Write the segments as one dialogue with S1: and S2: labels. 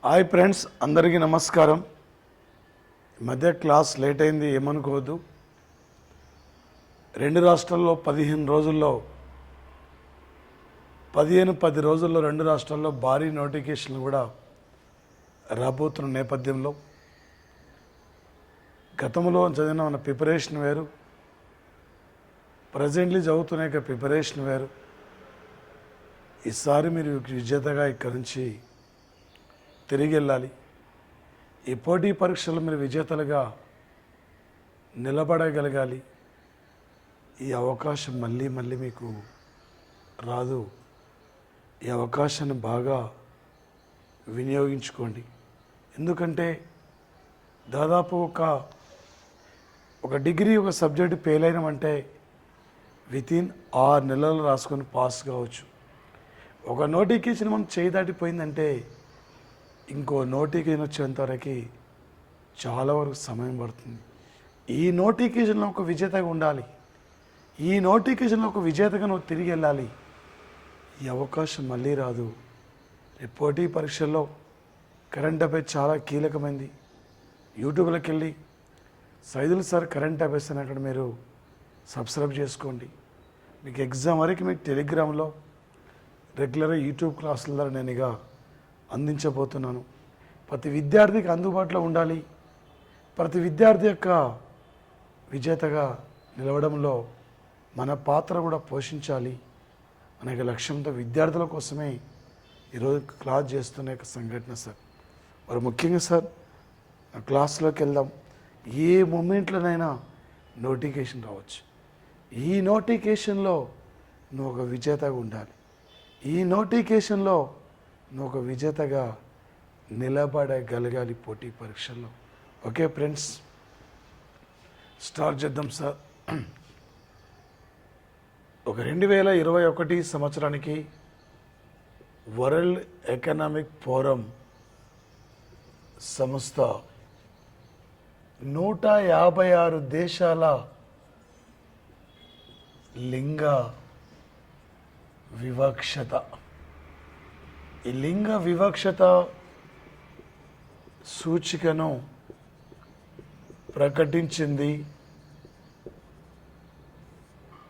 S1: Hi friends, అందరికీ నమస్కారం. మధ్య క్లాస్ లేట్ అయింది, ఏమనుకోవద్దు. రెండు రాష్ట్రాల్లో 15 రోజుల్లో 10 రోజుల్లో రెండు రాష్ట్రాల్లో భారీ నోటిఫికేషన్లు కూడా రాబోతున్న నేపథ్యంలో గతంలో చదివిన మన ప్రిపరేషన్ వేరు, ప్రజెంట్లీ చదువుతున్న ప్రిపరేషన్ వేరు. ఈసారి మీరు విజేతగా ఇక్కడి నుంచి తిరిగి వెళ్ళాలి. ఈ పోటీ పరీక్షలు మీరు విజేతలుగా నిలబడగలగాలి. ఈ అవకాశం మళ్ళీ మళ్ళీ మీకు రాదు. ఈ అవకాశాన్ని బాగా వినియోగించుకోండి. ఎందుకంటే దాదాపు ఒక డిగ్రీ ఒక సబ్జెక్టు ఫెయిల్ అయినామంటే వితిన్ 6 నెలలు రాసుకొని పాస్ కావచ్చు. ఒక నోటిఫికేషన్ మనం చేయి దాటిపోయిందంటే ఇంకో నోటిఫికేషన్ వచ్చేంతవరకు చాలా వరకు సమయం పడుతుంది. ఈ నోటిఫికేషన్లో ఒక విజేతగా ఉండాలి. ఈ నోటిఫికేషన్లో ఒక విజేతగా నువ్వు తిరిగి వెళ్ళాలి. ఈ అవకాశం మళ్ళీ రాదు. రేపు పోటీ పరీక్షల్లో కరెంట్ అఫైర్స్ చాలా కీలకమైంది. యూట్యూబ్లోకి వెళ్ళి సైదుల్ సార్ కరెంట్ అఫైర్స్ అని అక్కడ మీరు సబ్స్క్రైబ్ చేసుకోండి. మీకు ఎగ్జామ్ వరకు మీకు టెలిగ్రామ్లో రెగ్యులర్గా యూట్యూబ్ క్లాసుల ద్వారా నేను ఇక అందించబోతున్నాను. ప్రతి విద్యార్థికి అందుబాటులో ఉండాలి. ప్రతి విద్యార్థి యొక్క విజేతగా నిలవడంలో మన పాత్ర కూడా పోషించాలి అనే లక్ష్యంతో విద్యార్థుల కోసమే ఈరోజు క్లాస్ చేస్తున్న సంఘటన సార్. మరి ముఖ్యంగా సార్ క్లాస్లోకి వెళ్దాం. ఏ మూమెంట్లోనైనా నోటిఫికేషన్ రావచ్చు. ఈ నోటిఫికేషన్లో నువ్వు ఒక విజేతగా ఉండాలి. ఈ నోటిఫికేషన్లో నువ్వు ఒక విజేతగా నిలబడగలగాలి పోటీ పరీక్షల్లో. ఓకే ఫ్రెండ్స్, స్టార్ట్ చేద్దాం సార్. ఒక 2021 సంవత్సరానికి వరల్డ్ ఎకనామిక్ ఫోరం సంస్థ 156 దేశాల లింగ వివక్షత, ఈ లింగ వివక్షత సూచికను ప్రకటించింది.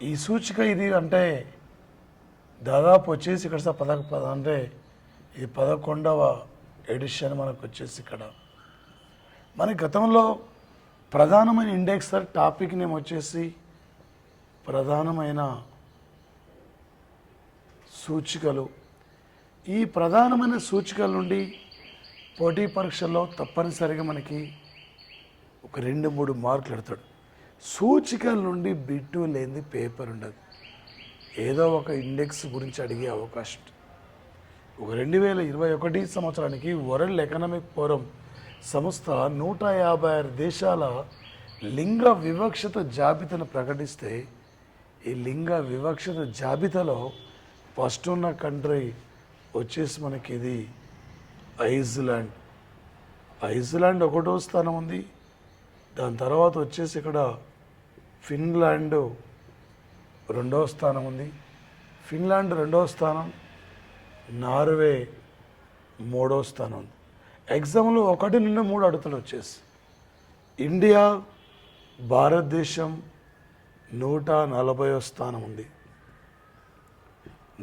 S1: ఈ సూచిక ఇది అంటే దాదాపు వచ్చేసి ఇక్కడ అంటే ఇది 11వ ఎడిషన్ మనకు వచ్చేసి ఇక్కడ. మన గతంలో ప్రధానమైన ఇండెక్స్ టాపిక్ నేమ్ వచ్చేసి ప్రధానమైన సూచికలు. ఈ ప్రధానమైన సూచికల నుండి పోటీ పరీక్షల్లో తప్పనిసరిగా మనకి ఒక 2-3 మార్కులు ఎడతాడు. సూచికల నుండి బిట్టు లేని పేపర్ ఉండదు. ఏదో ఒక ఇండెక్స్ గురించి అడిగే అవకాశం. ఒక 2021 సంవత్సరానికి వరల్డ్ ఎకనామిక్ ఫోరం సంస్థ 156 దేశాల లింగ వివక్షత జాబితాను ప్రకటిస్తే ఈ లింగ వివక్షత జాబితాలో ఫస్ట్ ఉన్న కంట్రీ వచ్చేసి మనకి ఇది ఐస్లాండ్. ఐస్లాండ్ 1వ స్థానం ఉంది. దాని తర్వాత వచ్చేసి ఇక్కడ ఫిన్లాండ్ 2వ స్థానం ఉంది. ఫిన్లాండ్ 2వ స్థానం, నార్వే 3వ స్థానం ఉంది. ఎగ్జామ్లో 1 నుండి 3 అడుగుతాడు వచ్చేసి. ఇండియా, భారతదేశం 140వ స్థానం ఉంది.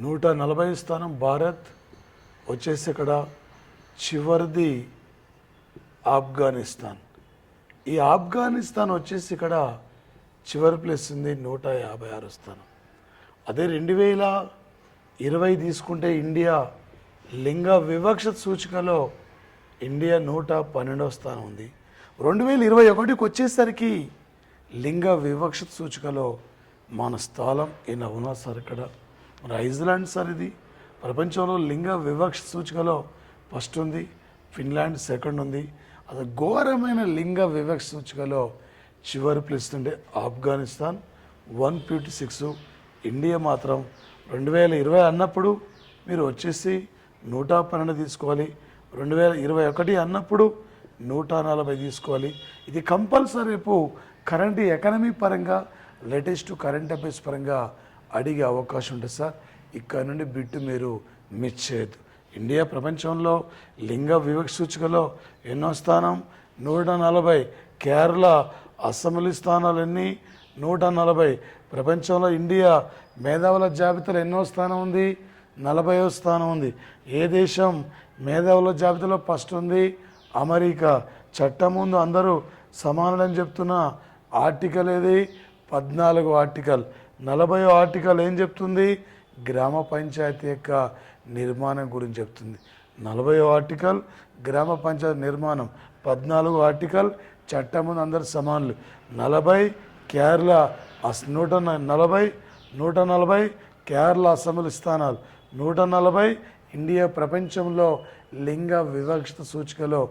S1: 140వ స్థానం భారత్. వచ్చేసి ఇక్కడ చివరిది ఆఫ్ఘనిస్తాన్. ఈ ఆఫ్ఘనిస్తాన్ వచ్చేసి ఇక్కడ చివరి ప్లేస్ ఉంది, 156వ స్థానం. అదే 2020 తీసుకుంటే ఇండియా లింగ వివక్షత సూచికలో ఇండియా 112వ స్థానం ఉంది. 2021 వచ్చేసరికి లింగ వివక్షత సూచికలో మన స్థానం ఈయన ఉన్నా సార్ ఇక్కడ. మరి ఐస్లాండ్ సార్ ఇది ప్రపంచంలో లింగ వివక్ష సూచికలో ఫస్ట్ ఉంది. ఫిన్లాండ్ సెకండ్ ఉంది. అది ఘోరమైన లింగ వివక్ష సూచికలో చివరి ప్లేస్ ఉండే ఆఫ్ఘనిస్తాన్ 156. ఇండియా మాత్రం 2020 అన్నప్పుడు మీరు వచ్చేసి 112 తీసుకోవాలి. 2021 అన్నప్పుడు 140 తీసుకోవాలి. ఇది కంపల్సరీ రేపు కరెంట్ ఎకనమీ పరంగా లేటెస్ట్ కరెంట్ అఫైర్స్ పరంగా అడిగే అవకాశం ఉంటుంది సార్. ఇక్కడ నుండి బిట్టు మీరు మిస్ చేయొద్దు. ఇండియా ప్రపంచంలో లింగ వివక్ష సూచికలో ఎన్నో స్థానం? 140. కేరళ అసెంబ్లీ స్థానాలన్నీ 140. ప్రపంచంలో ఇండియా మేధావుల జాబితాలో ఎన్నో స్థానం ఉంది? 40వ స్థానం ఉంది. ఏ దేశం మేధావుల జాబితాలో ఫస్ట్ ఉంది? అమెరికా. చట్టం ముందు అందరూ సమానులని చెప్తున్న ఆర్టికల్ ఏది? 14వ ఆర్టికల్. 40వ ఆర్టికల్ ఏం చెప్తుంది? గ్రామ పంచాయతీ యొక్క నిర్మాణం గురించి చెప్తుంది. 40వ ఆర్టికల్ గ్రామ పంచాయతీ నిర్మాణం. 14వ ఆర్టికల్ చట్టం ముందు అందరు సమానులు. 40 కేరళ 140 కేరళ అసెంబ్లీ స్థానాలు. 140 ఇండియా ప్రపంచంలో లింగ వివక్షత సూచికలో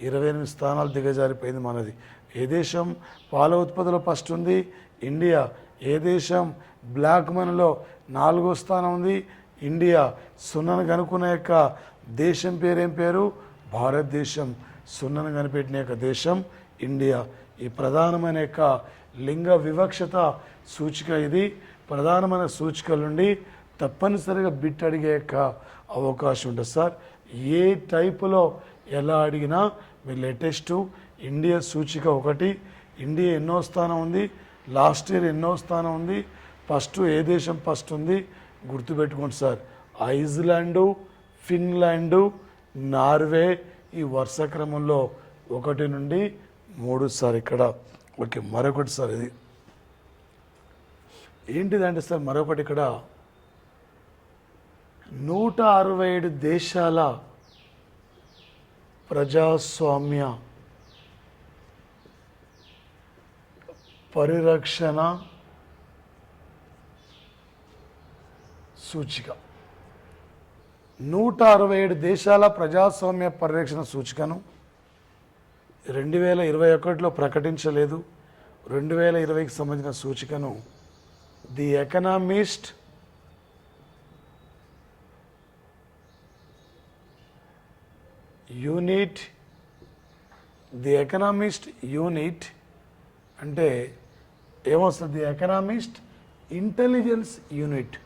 S1: 28 స్థానాలు దిగజారిపోయింది మనది. ఏ దేశం పాల ఉత్పత్తిలో ఫస్ట్ ఉంది? ఇండియా. ఏ దేశం బ్లాక్ మనీలో 4వ స్థానం ఉంది? ఇండియా. సున్నను కనుక్కునే యొక్క దేశం పేరేం పేరు? భారతదేశం. సున్నను కనిపెట్టిన యొక్క దేశం ఇండియా. ఈ ప్రధానమైన యొక్క లింగ వివక్షత సూచిక ఇది. ప్రధానమైన సూచికల నుండి తప్పనిసరిగా బిట్ అడిగే యొక్క అవకాశం ఉంటుంది సార్. ఏ టైపులో ఎలా అడిగినా మీరు లేటెస్ట్ ఇండియా సూచిక 1. ఇండియా ఎన్నో స్థానం ఉంది? లాస్ట్ ఇయర్ ఎన్నో స్థానం ఉంది? ఫస్ట్ ఏ దేశం ఫస్ట్ ఉంది? గుర్తుపెట్టుకోండి సార్. ఐస్లాండు, ఫిన్లాండు, నార్వే ఈ వరుస క్రమంలో 1 నుండి 3 సార్ ఇక్కడ. ఓకే, మరొకటి సార్ ఇది ఏంటిదంటే సార్, మరొకటి ఇక్కడ 167 దేశాల ప్రజాస్వామ్య పరిరక్షణ సూచిక. 167 దేశాల ప్రజాస్వామ్య పరిరక్షణ సూచికను 2021లో ప్రకటించలేదు. 2020కి సంబంధించిన సూచికను ది ఎకనామిస్ట్ యూనిట్ అంటే ఏమొస్తుంది? The economist intelligence unit.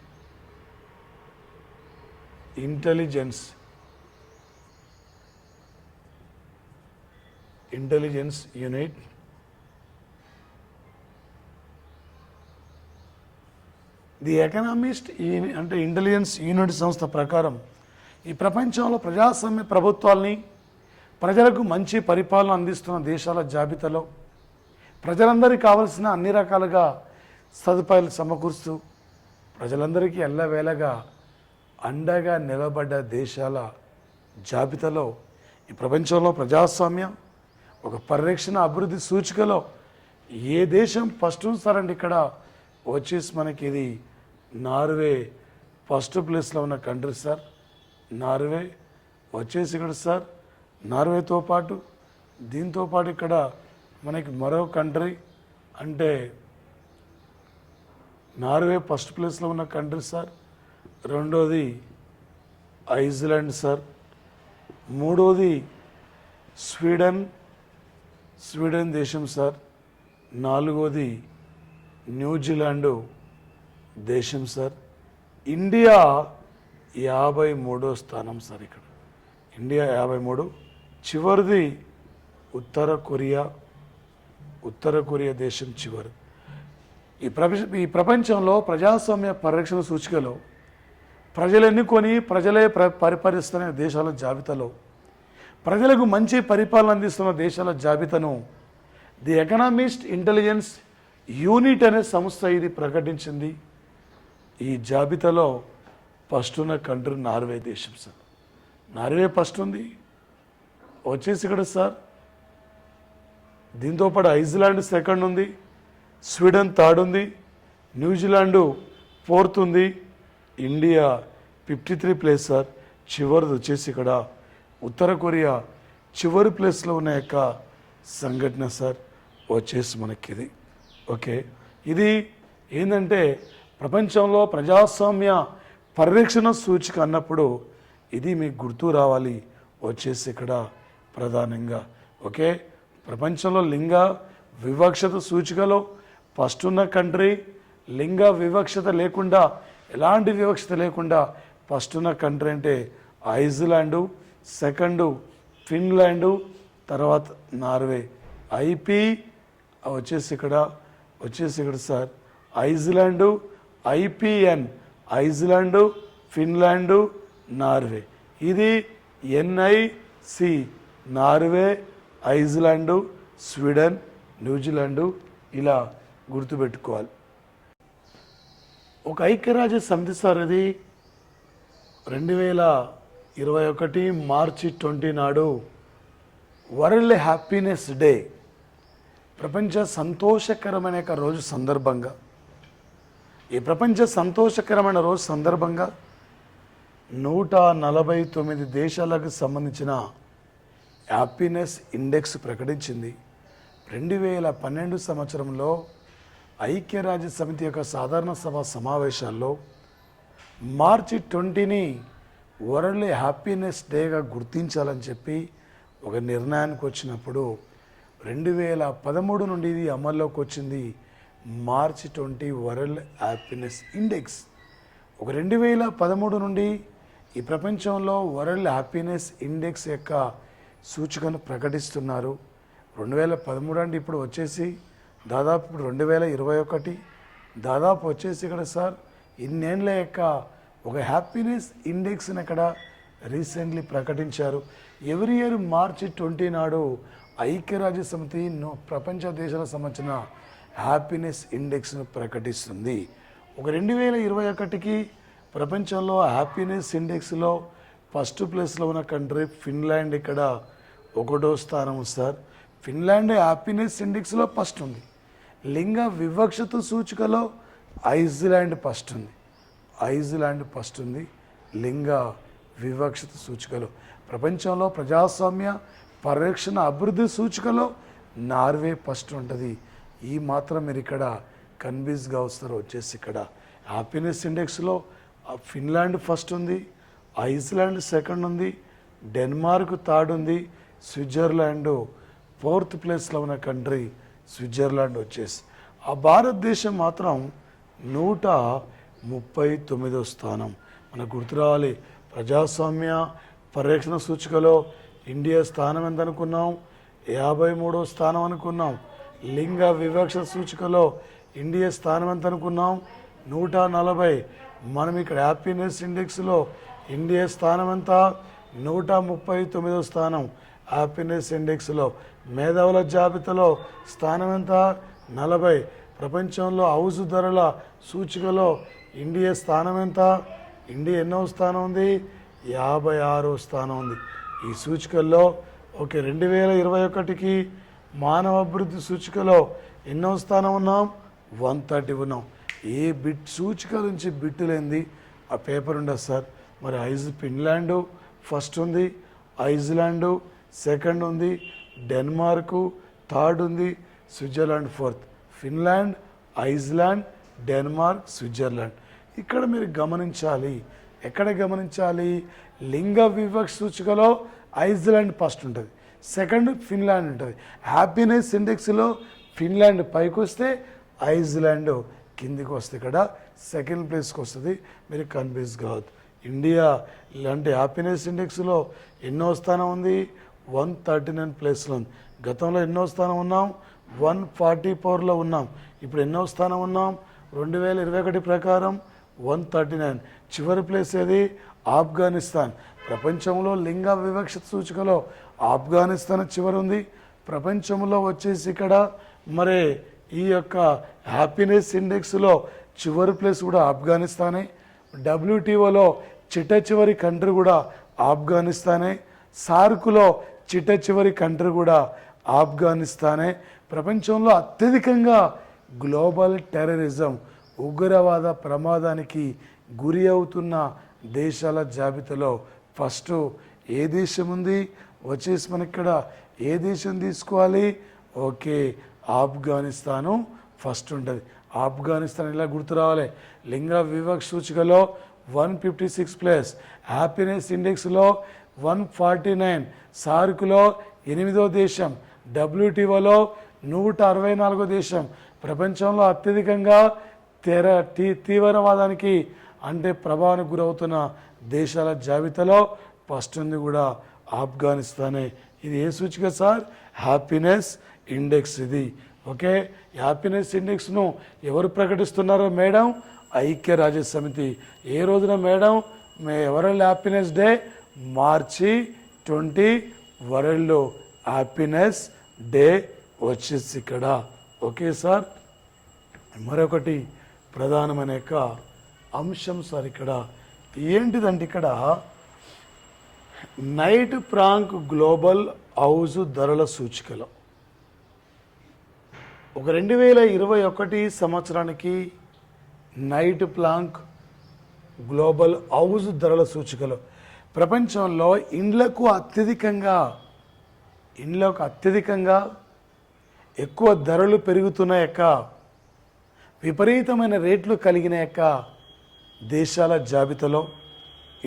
S1: Intelligence unit the economist అంటే ఇంటెలిజెన్స్ యూనిట్ సంస్థ ప్రకారం ఈ ప్రపంచంలో ప్రజాస్వామ్య ప్రభుత్వాల్ని ప్రజలకు మంచి పరిపాలన అందిస్తున్న దేశాల జాబితాలో ప్రజలందరికీ కావలసిన అన్ని రకాలుగా సదుపాయాలు సమకూరుస్తూ ప్రజలందరికీ ఎల్లవేళగా అండగా నిలబడ్డ దేశాల జాబితాలో ఈ ప్రపంచంలో ప్రజాస్వామ్యం ఒక పరిరక్షణ అభివృద్ధి సూచికలో ఏ దేశం ఫస్ట్ ఉంచారండి? ఇక్కడ వచ్చేసి మనకి ఇది నార్వే ఫస్ట్ ప్లేస్లో ఉన్న కంట్రీ సార్. నార్వే వచ్చేసి ఇక్కడ సార్. నార్వేతో పాటు దీంతో పాటు ఇక్కడ మనకి మరో కంట్రీ అంటే నార్వే ఫస్ట్ ప్లేస్లో ఉన్న కంట్రీ సార్. రెండోది ఐస్లాండ్ సార్. మూడోది స్వీడన్ దేశం సార్. నాలుగోది న్యూజిలాండు దేశం సార్. ఇండియా 53వ స్థానం సార్. ఇక్కడ ఇండియా 53. చివరిది ఉత్తర కొరియా దేశం చివరి. ఈ ప్రపంచంలో ప్రజాస్వామ్య పరిరక్షణ సూచికలో ప్రజలు ఎన్నుకొని ప్రజలే పరిపాలిస్తున్న దేశాల జాబితాలో ప్రజలకు మంచి పరిపాలన అందిస్తున్న దేశాల జాబితాను ది ఎకనామిస్ట్ ఇంటెలిజెన్స్ యూనిట్ అనే సంస్థ ఇది ప్రకటించింది. ఈ జాబితాలో ఫస్ట్ ఉన్న కంట్రీ నార్వే దేశం సార్. నార్వే ఫస్ట్ ఉంది వచ్చేసి ఇక్కడ సార్. దీంతోపాటు ఐస్లాండ్ సెకండ్ ఉంది, స్వీడన్ థర్డ్ ఉంది, న్యూజిలాండు ఫోర్త్ ఉంది, ఇండియా 53 ప్లేస్ సార్. చివరిది వచ్చేసి ఇక్కడ ఉత్తర కొరియా చివరి ప్లేస్లో ఉన్న యొక్క సంఘటన సార్ వచ్చేసి మనకి ఇది. ఓకే, ఇది ఏంటంటే ప్రపంచంలో ప్రజాస్వామ్య పరిరక్షణ సూచిక అన్నప్పుడు ఇది మీకు గుర్తు రావాలి వచ్చేసి ఇక్కడ ప్రధానంగా. ఓకే, ప్రపంచంలో లింగ వివక్షత సూచికలో ఫస్ట్ ఉన్న కంట్రీ, లింగ వివక్షత లేకుండా ఎలాంటి వివక్షత లేకుండా ఫస్ట్ ఉన్న కంట్రీ అంటే ఐస్లాండు, సెకండు ఫిన్లాండు, తర్వాత నార్వే. ఐపీ వచ్చేసి ఇక్కడ సార్ ఐస్లాండు, ఐపిఎన్ ఐస్లాండు, ఫిన్లాండు, నార్వే. ఇది NIC Norway, Iceland, Sweden, New Zealand. ఇలా గుర్తుపెట్టుకోవాలి. ఒక ఐక్యరాజ్య సమితి సార్ ఇది 2021 మార్చి 20 నాడు వరల్డ్ హ్యాపీనెస్ డే, ప్రపంచ సంతోషకరమైన రోజు సందర్భంగా, ఈ ప్రపంచ సంతోషకరమైన రోజు సందర్భంగా 149 దేశాలకు సంబంధించిన హ్యాపీనెస్ ఇండెక్స్ ప్రకటించింది. 2012 సంవత్సరంలో ఐక్యరాజ్య సమితి యొక్క సాధారణ సభ సమావేశాల్లో మార్చి 20ని వరల్డ్ హ్యాపీనెస్ డేగా గుర్తించాలని చెప్పి ఒక నిర్ణయానికి వచ్చినప్పుడు 2013 నుండి ఇది అమల్లోకి వచ్చింది. మార్చి 20 వరల్డ్ హ్యాపీనెస్ ఇండెక్స్. ఒక 2013 నుండి ఈ ప్రపంచంలో వరల్డ్ హ్యాపీనెస్ ఇండెక్స్ యొక్క సూచికను ప్రకటిస్తున్నారు. 2013 అంటే ఇప్పుడు వచ్చేసి దాదాపు 2021, దాదాపు వచ్చేసి ఇక్కడ సార్ ఇన్నేళ్ల యొక్క ఒక హ్యాపీనెస్ ఇండెక్స్ని అక్కడ రీసెంట్లీ ప్రకటించారు. ఎవ్రీ ఇయర్ మార్చి 20 నాడు ఐక్యరాజ్య సమితి ప్రపంచ దేశాలకు సంబంధించిన హ్యాపీనెస్ ఇండెక్స్ను ప్రకటిస్తుంది. ఒక 2021కి ప్రపంచంలో హ్యాపీనెస్ ఇండెక్స్లో ఫస్ట్ ప్లేస్లో ఉన్న కంట్రీ ఫిన్లాండ్. ఇక్కడ 1వ స్థానం సార్. ఫిన్లాండ్ హ్యాపీనెస్ ఇండెక్స్లో ఫస్ట్ ఉంది. లింగ వివక్షత సూచికలో ఐస్లాండ్ ఫస్ట్ ఉంది. ఐస్లాండ్ ఫస్ట్ ఉంది లింగ వివక్షత సూచికలో. ప్రపంచంలో ప్రజాస్వామ్య పరిరక్షణ అభివృద్ధి సూచికలో నార్వే ఫస్ట్ ఉంటుంది. ఈ మాత్రం మీరు ఇక్కడ కన్ఫ్యూజ్గా వస్తారు. వచ్చేసి ఇక్కడ హ్యాపీనెస్ ఇండెక్స్లో ఫిన్లాండ్ ఫస్ట్ ఉంది, ఐస్లాండ్ సెకండ్ ఉంది, డెన్మార్క్ థర్డ్ ఉంది, స్విట్జర్లాండ్ 4th ప్లేస్లో ఉన్న కంట్రీ స్విట్జర్లాండ్ వచ్చేసి. ఆ భారతదేశం మాత్రం 139వ స్థానం. మనకు గుర్తు రావాలి, ప్రజాస్వామ్య పరిరక్షణ సూచికలో ఇండియా స్థానం ఎంత అనుకున్నాం? 53వ స్థానం అనుకున్నాం. లింగ వివక్ష సూచికలో ఇండియా స్థానం ఎంత అనుకున్నాం? 140. మనం ఇక్కడ హ్యాపీనెస్ ఇండెక్స్లో ఇండియా స్థానం ఎంత? 139వ స్థానం. హ్యాపీనెస్ ఇండెక్స్లో మేధావుల జాబితాలో స్థానం ఎంత? 40. ప్రపంచంలో హౌస్ ధరల సూచికలో ఇండియా స్థానం ఎంత? ఇండియా ఎన్నో స్థానం ఉంది? 56వ స్థానం ఉంది. ఈ సూచికల్లో 2021కి మానవ అభివృద్ధి సూచికలో ఎన్నో స్థానం ఉన్నాం? 130 ఉన్నాం. ఏ బిట్ సూచిక నుంచి బిట్టు లేనిది ఆ పేపర్ ఉండదు సార్. మరి ఫిన్లాండ్ ఫస్ట్ ఉంది, ఐస్లాండ్ సెకండ్ ఉంది, డెన్మార్క్ థర్డ్ ఉంది, Switzerland 4th. Finland, Iceland, Denmark, Switzerland. ఇక్కడ మీరు గమనించాలి. ఎక్కడ గమనించాలి? లింగ వివక్ష సూచికలో ఐస్లాండ్ ఫస్ట్ ఉంటుంది, సెకండ్ ఫిన్లాండ్ ఉంటుంది. హ్యాపీనెస్ ఇండెక్స్లో ఫిన్లాండ్ పైకి వస్తే ఐస్లాండ్ కిందికి వస్తే ఇక్కడ సెకండ్ ప్లేస్కి వస్తుంది. మీరు కన్ఫ్యూజ్ కావద్దు. ఇండియా ఇలాంటి హ్యాపీనెస్ ఇండెక్స్లో ఎన్నో స్థానం ఉంది? 139 ప్లేస్లో ఉంది. గతంలో ఎన్నో స్థానం ఉన్నాం? 144లో ఉన్నాం. ఇప్పుడు ఎన్నో స్థానం ఉన్నాం? 2021 ప్రకారం 139. చివరి ప్లేస్ ఏది? ఆఫ్ఘనిస్తాన్. ప్రపంచంలో లింగ వివక్షత సూచికలో ఆఫ్ఘనిస్తాన్ చివరి ఉంది. ప్రపంచంలో వచ్చేసి ఇక్కడ మరి ఈ యొక్క హ్యాపీనెస్ ఇండెక్స్లో చివరి ప్లేస్ కూడా ఆఫ్ఘనిస్తానే. WTOలో చిట్ట చివరి కంట్రీ కూడా ఆఫ్ఘనిస్తానే. సార్కులో చిట్ట చివరి కంట్రీ కూడా ఆఫ్ఘనిస్తానే. ప్రపంచంలో అత్యధికంగా గ్లోబల్ టెర్రరిజం ఉగ్రవాద ప్రమాదానికి గురి అవుతున్న దేశాల జాబితాలో ఫస్ట్ ఏ దేశం ఉంది? వచ్చేసి మనకి ఇక్కడ ఏ దేశం తీసుకోవాలి? ఆఫ్ఘనిస్తాను ఫస్ట్ ఉంటుంది. ఆఫ్ఘనిస్తాన్ ఇలా గుర్తు రావాలి. లింగ వివక్ష సూచికలో 156 ప్లేస్, హ్యాపీనెస్ ఇండెక్స్లో 149, సార్కులో 8వ దేశం, WTOలో 164వ దేశం. ప్రపంచంలో అత్యధికంగా తీవ్రవాదానికి అంటే ప్రభావానికి గురవుతున్న దేశాల జాబితాలో ఫస్ట్ ఉంది కూడా ఆఫ్ఘనిస్తానే. ఇది ఏ సూచిక సార్? హ్యాపీనెస్ ఇండెక్స్ ఇది. ఓకే, హ్యాపీనెస్ ఇండెక్స్ను ఎవరు ప్రకటిస్తున్నారో మేడం? ఐక్యరాజ్య సమితి. ఏ రోజున మేడం? వరల్డ్ హ్యాపీనెస్ డే మార్చి 20 వరల్డ్ హ్యాపీనెస్ డే వచ్చేసి ఇక్కడ. ఓకే సార్, మరొకటి ప్రధానమైన యొక్క అంశం సార్ ఇక్కడ ఏంటిదంటే ఇక్కడ నైట్ ఫ్రాంక్ గ్లోబల్ హౌస్ ధరల సూచికలో ఒక 2021 సంవత్సరానికి నైట్ ప్లాంక్ గ్లోబల్ హౌస్ ధరల సూచికలో ప్రపంచంలో ఇండ్లకు అత్యధికంగా ఎక్కువ ధరలు పెరుగుతున్న యొక్క విపరీతమైన రేట్లు కలిగిన యొక్క దేశాల జాబితాలో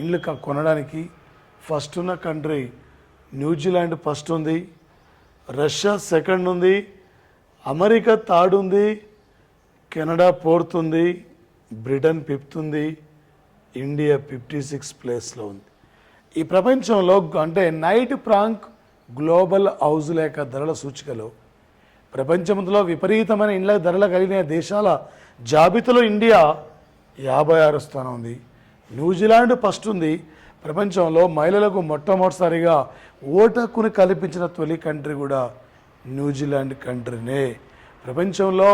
S1: ఇండ్లు కొనడానికి ఫస్ట్ ఉన్న కంట్రీ న్యూజిలాండ్ ఫస్ట్ ఉంది, రష్యా సెకండ్ ఉంది, అమెరికా థర్డ్ ఉంది, కెనడా ఫోర్త్ ఉంది, బ్రిటన్ ఫిఫ్త్ ఉంది, ఇండియా 56 ప్లేస్లో ఉంది. ఈ ప్రపంచంలో అంటే నైట్ ఫ్రాంక్ గ్లోబల్ హౌస్ లేక ధరల సూచికలో ప్రపంచంలో విపరీతమైన ఇండ్ల ధరలు కలిగిన దేశాల జాబితాలో ఇండియా 56 స్థానం ఉంది. న్యూజిలాండ్ ఫస్ట్ ఉంది. ప్రపంచంలో మహిళలకు మొట్టమొదటిసారిగా ఓటు హక్కును కల్పించిన తొలి కంట్రీ కూడా న్యూజిలాండ్ కంట్రీనే. ప్రపంచంలో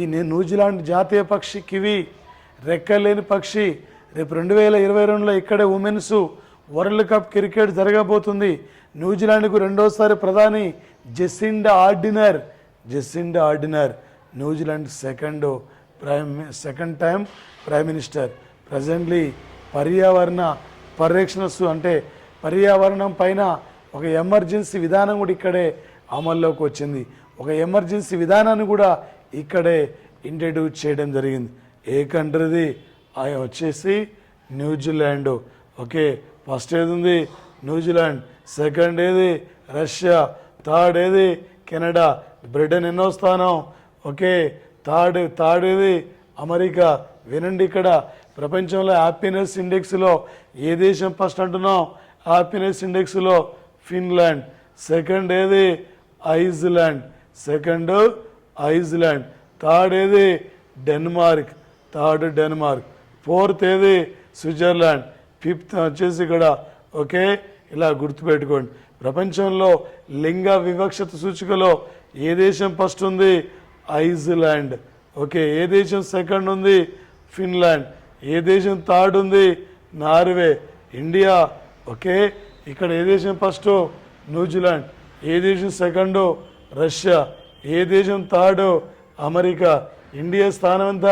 S1: ఈ న్యూజిలాండ్ జాతీయ పక్షి కివి, రెక్కలేని పక్షి. రేపు 2022లో ఇక్కడే ఉమెన్స్ వరల్డ్ కప్ క్రికెట్ జరగబోతుంది. న్యూజిలాండ్కు రెండోసారి ప్రధాని Jacinda ordinary, New Zealand second time prime minister. Presently పర్యావరణ పరిరక్షణ అంటే పర్యావరణం పైన ఒక ఎమర్జెన్సీ విధానం కూడా ఇక్కడే అమల్లోకి వచ్చింది. ఒక ఎమర్జెన్సీ విధానాన్ని కూడా ఇక్కడే ఇంట్రడ్యూస్ చేయడం జరిగింది. ఏ కంట్రీది? వచ్చేసి న్యూజిలాండ్. ఓకే, ఫస్ట్ ఏది ఉంది? న్యూజిలాండ్. సెకండ్ ఏది? రష్యా. థర్డ్ ఏది? కెనడా. బ్రిటన్ ఎన్నో స్థానం? ఓకే, థర్డ్ ఏది? అమెరికా. వినండి, ఇక్కడ ప్రపంచంలో హ్యాపీనెస్ ఇండెక్స్లో ఏ దేశం ఫస్ట్ అంటున్నాం? హ్యాపీనెస్ ఇండెక్స్లో ఫిన్లాండ్. సెకండ్ ఏది? ఐస్లాండ్. థర్డ్ ఏది? డెన్మార్క్. ఫోర్త్ ఏది? స్విట్జర్లాండ్. ఫిఫ్త్ వచ్చేసి ఇక్కడ. ఓకే, ఇలా గుర్తుపెట్టుకోండి. ప్రపంచంలో లింగ వివక్షత సూచికలో ఏ దేశం ఫస్ట్ ఉంది? ఐస్లాండ్. ఓకే, ఏ దేశం సెకండ్ ఉంది? ఫిన్లాండ్. ఏ దేశం థర్డ్ ఉంది? నార్వే. ఇండియా. ఓకే, ఇక్కడ ఏ దేశం ఫస్ట్? న్యూజిలాండ్. ఏ దేశం సెకండ్? రష్యా. ఏ దేశం థర్డ్? అమెరికా. ఇండియా స్థానం ఎంత?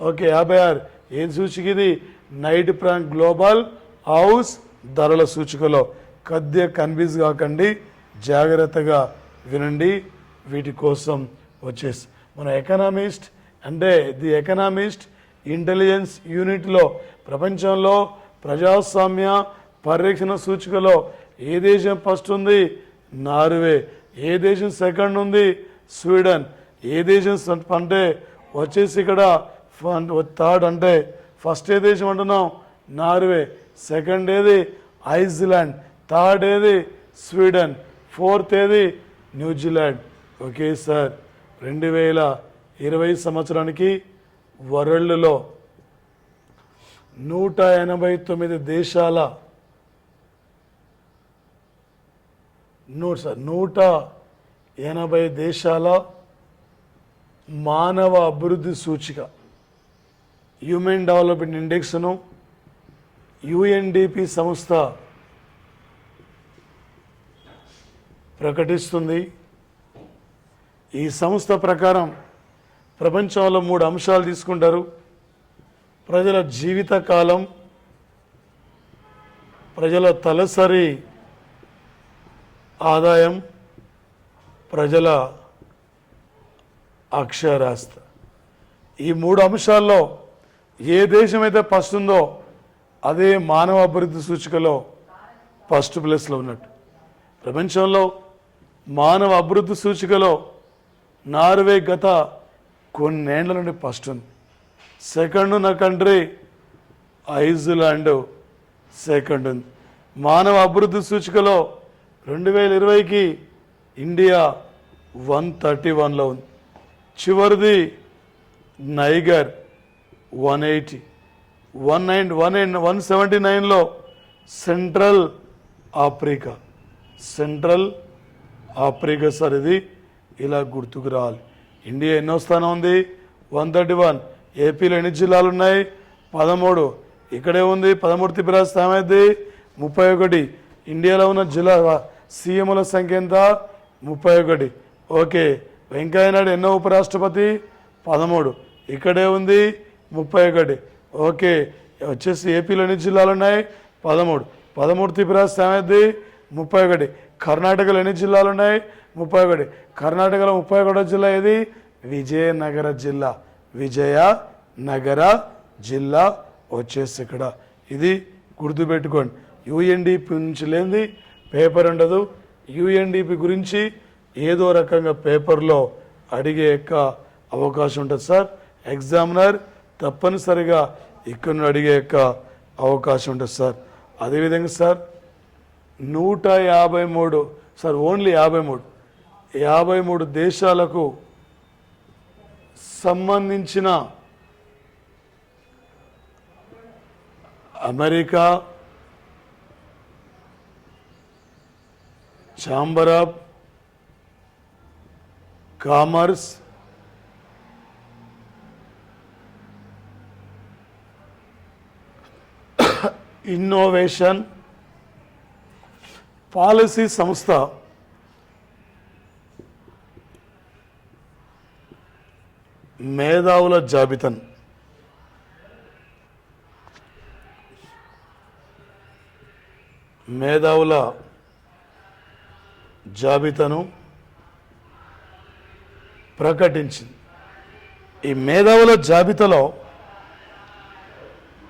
S1: ఓకే, 56. ఏం సూచిక ఇది? నైట్ ఫ్రాంక్ గ్లోబల్ హౌస్ ధరల సూచికలో. కన్ఫ్యూజ్ కాకండి, జాగ్రత్తగా వినండి. వీటి కోసం వచ్చేసి మన ఎకనామిస్ట్ అంటే ది ఎకనామిస్ట్ ఇంటెలిజెన్స్ యూనిట్లో ప్రపంచంలో ప్రజాస్వామ్య పరిరక్షణ సూచికలో ఏ దేశం ఫస్ట్ ఉంది? నార్వే. ఏ దేశం సెకండ్ ఉంది? స్వీడన్. ఏ దేశం అంటే వచ్చేసి ఇక్కడ థర్డ్ అంటే ఫస్ట్ ఏ దేశం అంటున్నాం? నార్వే. సెకండ్ ఏది? ఐస్లాండ్. థర్డ్ ఏది? స్వీడన్. ఫోర్త్ ఏది? న్యూజిలాండ్. ఓకే సార్, 2020 సంవత్సరానికి వరల్డ్లో 189 దేశాల 180 దేశాల మానవ అభివృద్ధి సూచిక హ్యూమన్ డెవలప్మెంట్ ఇండెక్స్ను యుఎన్డిపి సంస్థ ప్రకటిస్తుంది. ఈ సంస్థ ప్రకారం ప్రపంచంలో 3 అంశాలు తీసుకుంటారు: ప్రజల జీవితకాలం, ప్రజల తలసరి ఆదాయం, ప్రజల అక్షరాస్యత. ఈ 3 అంశాల్లో ఏ దేశమైతే ఫస్ట్ ఉందో అదే మానవ అభివృద్ధి సూచికలో ఫస్ట్ ప్లేస్లో ఉన్నట్టు. ప్రపంచంలో మానవ అభివృద్ధి సూచికలో నార్వే గత కొన్నేళ్ల నుండి ఫస్ట్ ఉంది. సెకండ్ ఉన్న కంట్రీ ఐస్లాండ్ సెకండ్ ఉంది. మానవ అభివృద్ధి సూచికలో 2020కి ఇండియా 131లో ఉంది. చివరిది నైగర్ 180, 179లో సెంట్రల్ ఆఫ్రికా సార్. ఇది ఇలా గుర్తుకు రావాలి. ఇండియా ఎన్నో స్థానం ఉంది? 131. ఏపీలో ఎన్ని జిల్లాలు ఉన్నాయి? 13. ఇక్కడే ఉంది 13. త్రిపుర స్థానం అయితే 31. ఇండియాలో ఉన్న జిల్లా సీఎంల సంఖ్య ఎంత? 31. ఓకే. వెంకయ్యనాయుడు ఎన్నో ఉపరాష్ట్రపతి? 13. ఇక్కడే ఉంది 31. ఓకే. వచ్చేసి ఏపీలో ఎన్ని జిల్లాలు ఉన్నాయి? 13. 13 త్రిపుర స్థానం అయితే 31. కర్ణాటకలో ఎన్ని జిల్లాలు ఉన్నాయి? 31. కర్ణాటకలో 31వ జిల్లా ఏది? విజయనగర జిల్లా వచ్చేసి ఇక్కడ. ఇది గుర్తుపెట్టుకోండి. యుఎన్డిపి నుంచి లేనిది పేపర్ ఉండదు. యుఎన్డిపి గురించి ఏదో రకంగా పేపర్లో అడిగే అవకాశం ఉంటుంది సార్. ఎగ్జామినర్ తప్పనిసరిగా ఇక్కడ అడిగే అవకాశం ఉంటుంది సార్. అదేవిధంగా సార్ 153 సార్, ఓన్లీ 53 దేశాలకు సంబంధించిన America chamber of commerce, innovation policy సంస్థ మేధావుల జాబితాను ప్రకటించింది. ఈ మేధావుల జాబితాలో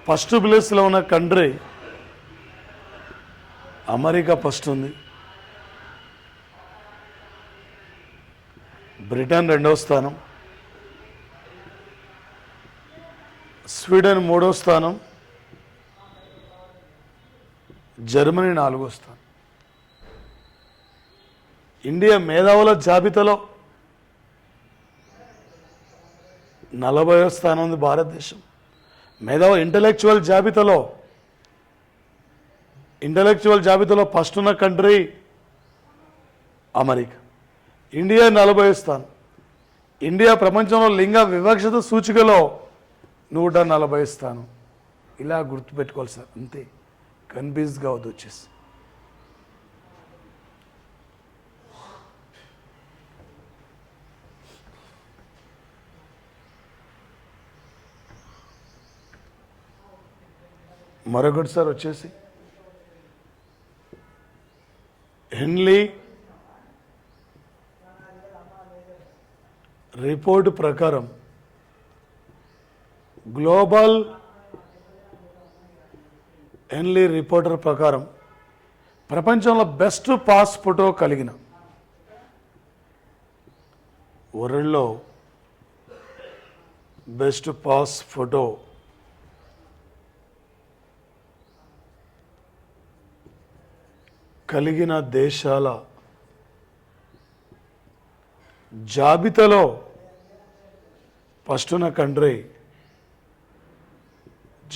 S1: ఫస్ట్ ప్లేస్లో ఉన్న కంట్రీ అమెరికా ఫస్ట్ ఉంది, బ్రిటన్ 2వ స్థానం, స్వీడన్ 3వ స్థానం, జర్మనీ 4వ స్థానం. ఇండియా మేధావుల జాబితాలో 40వ స్థానం ఉంది భారతదేశం. ఇంటలెక్చువల్ జాబితాలో ఫస్ట్ ఉన్న కంట్రీ అమెరికా. ఇండియా 40వ స్థానం. ఇండియా ప్రపంచంలో లింగ వివక్షత సూచికలో 140వ స్థానం. ఇలా గుర్తుపెట్టుకోవాలి సార్, అంతే. కన్ఫ్యూజ్ కావద్దు. వచ్చేసి మరొకటి సార్, వచ్చేసి హెన్లీ రిపోర్టు ప్రకారం గ్లోబల్ హెన్లీ రిపోర్టర్ ప్రకారం ప్రపంచంలో బెస్ట్ పాస్ ఫోటో కలిగిన వరల్డ్లో బెస్ట్ పాస్ ఫోటో కలిగిన దేశాల జాబితాలో ఫస్ట్ ఉన్న country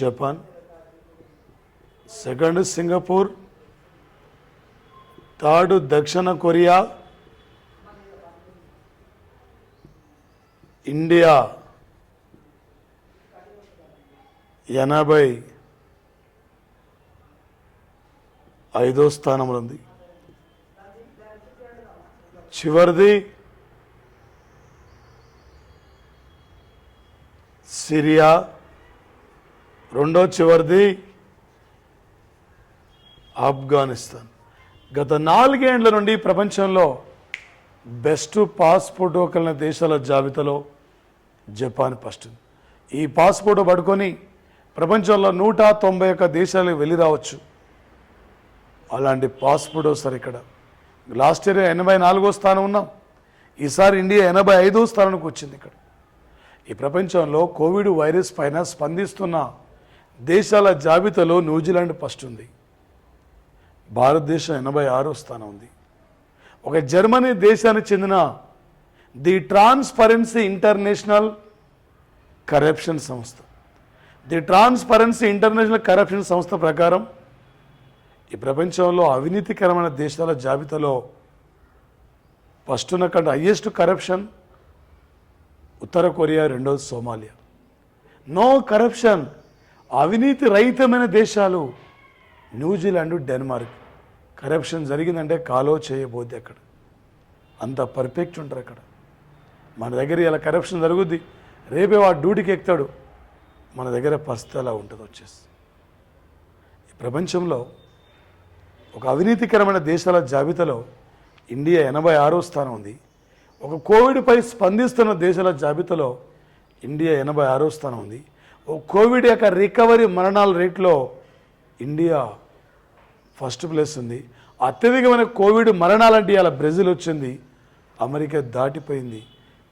S1: Japan, second Singapore, third దక్షిణ కొరియా, ఇండియా 85వ స్థానంలో ఉంది. చివరిది సిరియా, రెండో చివరిది ఆఫ్ఘనిస్తాన్. గత 4 ఏండ్ల నుండి ప్రపంచంలో బెస్ట్ పాస్ ఫోటో కలిగిన దేశాల జాబితాలో జపాన్ ఫస్ట్. ఈ పాస్ ఫోటో పడుకొని ప్రపంచంలో 191 దేశాలకు వెళ్ళి రావచ్చు. అలాంటి పాస్ ఫోటో సార్. ఇక్కడ లాస్ట్ ఇయర్ 84వ స్థానం ఉన్నాం. ఈసారి ఇండియా 85వ స్థానానికి వచ్చింది. ఇక్కడ ఈ ప్రపంచంలో కోవిడ్ వైరస్ పైన స్పందిస్తున్న దేశాల జాబితాలో న్యూజిలాండ్ ఫస్ట్ ఉంది. భారతదేశం 86వ స్థానం ఉంది. ఒక జర్మనీ దేశానికి చెందిన ది ట్రాన్స్పరెన్సీ ఇంటర్నేషనల్ కరప్షన్ సంస్థ, ది ట్రాన్స్పరెన్సీ ఇంటర్నేషనల్ కరప్షన్ సంస్థ ప్రకారం ఈ ప్రపంచంలో అవినీతికరమైన దేశాల జాబితాలో ఫస్ట్ ఉన్న కంటే హయ్యెస్ట్ కరప్షన్ ఉత్తర కొరియా, రెండోది సోమాలియా. నో కరప్షన్, అవినీతి రహితమైన దేశాలు న్యూజిలాండ్, డెన్మార్క్. కరప్షన్ జరిగిందంటే కాలో చేయబోద్ది అక్కడ, అంత పర్ఫెక్ట్ ఉంటారు అక్కడ. మన దగ్గర ఇలా కరప్షన్ జరుగుద్ది, రేపే వాడు డ్యూటీకి ఎక్కుతాడు, మన దగ్గర పరిస్థితి అలా ఉంటుంది వచ్చేసి. ఈ ప్రపంచంలో ఒక అవినీతికరమైన దేశాల జాబితాలో ఇండియా 86వ స్థానం ఉంది. ఒక కోవిడ్పై స్పందిస్తున్న దేశాల జాబితాలో ఇండియా 86వ స్థానం ఉంది. ఒక కోవిడ్ యొక్క రికవరీ మరణాల రేట్లో ఇండియా ఫస్ట్ ప్లేస్ ఉంది. అత్యధికమైన కోవిడ్ మరణాలంటే ఇలా బ్రెజిల్ వచ్చింది, అమెరికా దాటిపోయింది.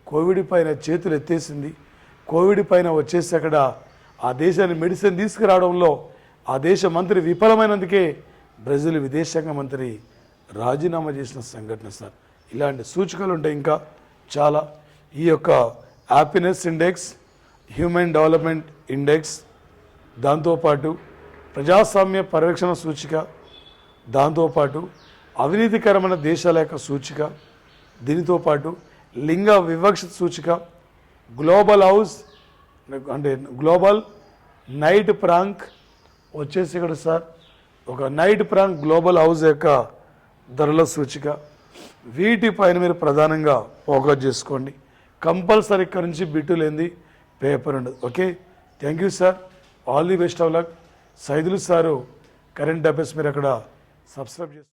S1: కోవిడ్ పైన చేతులు ఎత్తేసింది. కోవిడ్ పైన వచ్చేసి అక్కడ ఆ దేశాన్ని మెడిసిన్ తీసుకురావడంలో ఆ దేశ మంత్రి విఫలమైనందుకే బ్రెజిల్ విదేశాంగ మంత్రి రాజీనామా చేసిన సంఘటన సార్. ఇలాంటి సూచికలు ఉంటాయి ఇంకా చాలా. ఈ యొక్క happiness index, human development index, దాంతోపాటు ప్రజాస్వామ్య పర్యవేక్షణ సూచిక, దాంతోపాటు అవినీతికరమైన దేశాల యొక్క సూచిక, దీనితో పాటు లింగ వివక్షత సూచిక, గ్లోబల్ హౌస్ అంటే గ్లోబల్ నైట్ ప్రాంక్ వచ్చేసి ఇక్కడ సార్ ఒక నైట్ ప్రాంక్ గ్లోబల్ హౌస్ యొక్క ధరల సూచిక. వీటిపైన మీరు ప్రధానంగా ఫోకస్ చేసుకోండి. కంపల్సరీ ఇక్కడ నుంచి బిట్టు లేనిది పేపర్ ఉండదు. Okay, thank you sir, all the best of luck. Saidulu sir current affairs మీరు అక్కడ సబ్స్క్రైబ్ చేస్తారు.